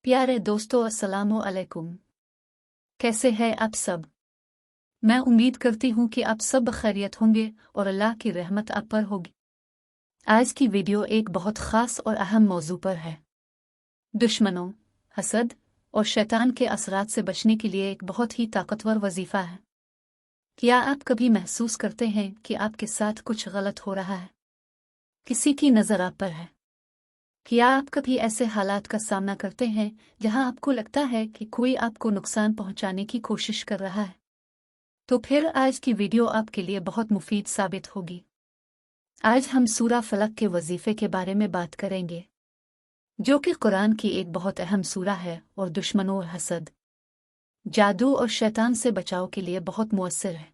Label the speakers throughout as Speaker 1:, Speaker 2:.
Speaker 1: प्यारे दोस्तों, अस्सलामु अलैकुम। कैसे हैं आप सब? मैं उम्मीद करती हूँ कि आप सब खैरियत होंगे और अल्लाह की रहमत आप पर होगी। आज की वीडियो एक बहुत ख़ास और अहम मौजू पर है। दुश्मनों, हसद और शैतान के असरात से बचने के लिए एक बहुत ही ताकतवर वजीफ़ा है। क्या आप कभी महसूस करते हैं कि आपके साथ कुछ गलत हो रहा है? किसी की नज़र आप पर है? क्या आप कभी ऐसे हालात का सामना करते हैं जहां आपको लगता है कि कोई आपको नुकसान पहुंचाने की कोशिश कर रहा है? तो फिर आज की वीडियो आपके लिए बहुत मुफीद साबित होगी। आज हम सूरा फलक के वजीफे के बारे में बात करेंगे, जो कि कुरान की एक बहुत अहम सूरा है और दुश्मनों और हसद, जादू और शैतान से बचाव के लिए बहुत मुअस्सिर है।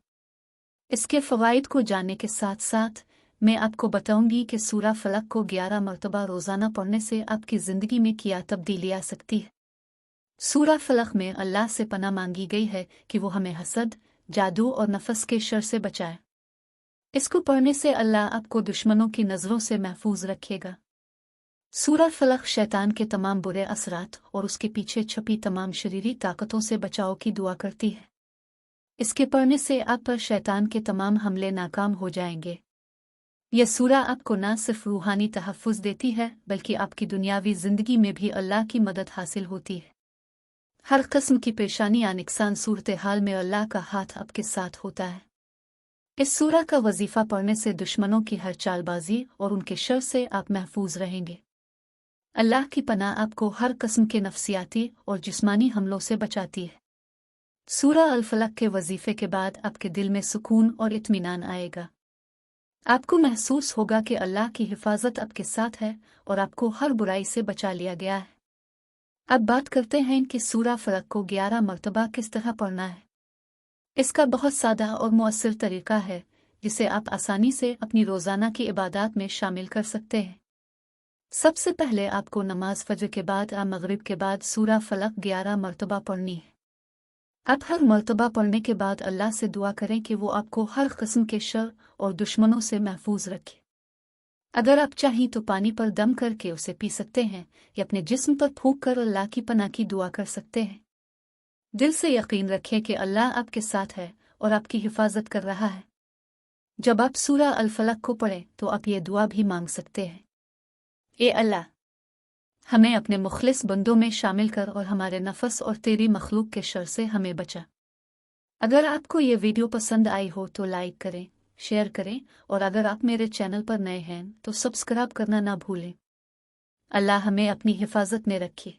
Speaker 1: इसके फ़वाइद को जानने के साथ साथ मैं आपको बताऊंगी कि सूरा फलक को 11 मरतबा रोज़ाना पढ़ने से आपकी ज़िंदगी में क्या तब्दीली आ सकती है। सूरा फलक में अल्लाह से पनाह मांगी गई है कि वो हमें हसद, जादू और नफस के शर से बचाए। इसको पढ़ने से अल्लाह आपको दुश्मनों की नज़रों से महफूज रखेगा। सूरा फलक शैतान के तमाम बुरे असरात और उसके पीछे छपी तमाम शरीरी ताकतों से बचाव की दुआ करती है। इसके पढ़ने से आप पर शैतान के तमाम हमले नाकाम हो जाएंगे। यह सूरा आपको न सिर्फ रूहानी तहफ़्फ़ुज़ देती है बल्कि आपकी दुनियावी ज़िंदगी में भी अल्लाह की मदद हासिल होती है। हर किस्म की पेशानी या नुकसान सूरत हाल में अल्लाह का हाथ आपके साथ होता है। इस सूरा का वजीफ़ा पढ़ने से दुश्मनों की हर चालबाजी और उनके शर से आप महफूज रहेंगे। अल्लाह की पनाह आपको हर किस्म के नफ्सियाती और जिस्मानी हमलों से बचाती है। सूरा अल फलक के वजीफ़े के बाद आपके दिल में सुकून और इत्मीनान आएगा। आपको महसूस होगा कि अल्लाह की हिफाजत आपके साथ है और आपको हर बुराई से बचा लिया गया है। अब बात करते हैं कि सूरा फलक को 11 मरतबा किस तरह पढ़ना है। इसका बहुत सादा और मुअस्सिर तरीका है जिसे आप आसानी से अपनी रोज़ाना की इबादत में शामिल कर सकते हैं। सबसे पहले आपको नमाज फजर के बाद या मगरिब के बाद सूरा फलक 11 मरतबा पढ़नी है। आप हर मरतबा पढ़ने के बाद अल्लाह से दुआ करें कि वो आपको हर किस्म के शर और दुश्मनों से महफूज रखे। अगर आप चाहें तो पानी पर दम करके उसे पी सकते हैं या अपने जिस्म पर फूंक कर अल्लाह की पनाह की दुआ कर सकते हैं। दिल से यकीन रखें कि अल्लाह आपके साथ है और आपकी हिफाजत कर रहा है। जब आप सूरा अल फलक को पढ़ें तो आप ये दुआ भी मांग सकते हैं, ए अल्लाह, हमें अपने मुखलिस बंदों में शामिल कर और हमारे नफस और तेरी मखलूक के शर से हमें बचा। अगर आपको ये वीडियो पसंद आई हो तो लाइक करें, शेयर करें और अगर आप मेरे चैनल पर नए हैं तो सब्सक्राइब करना ना भूलें। अल्लाह हमें अपनी हिफाजत में रखे।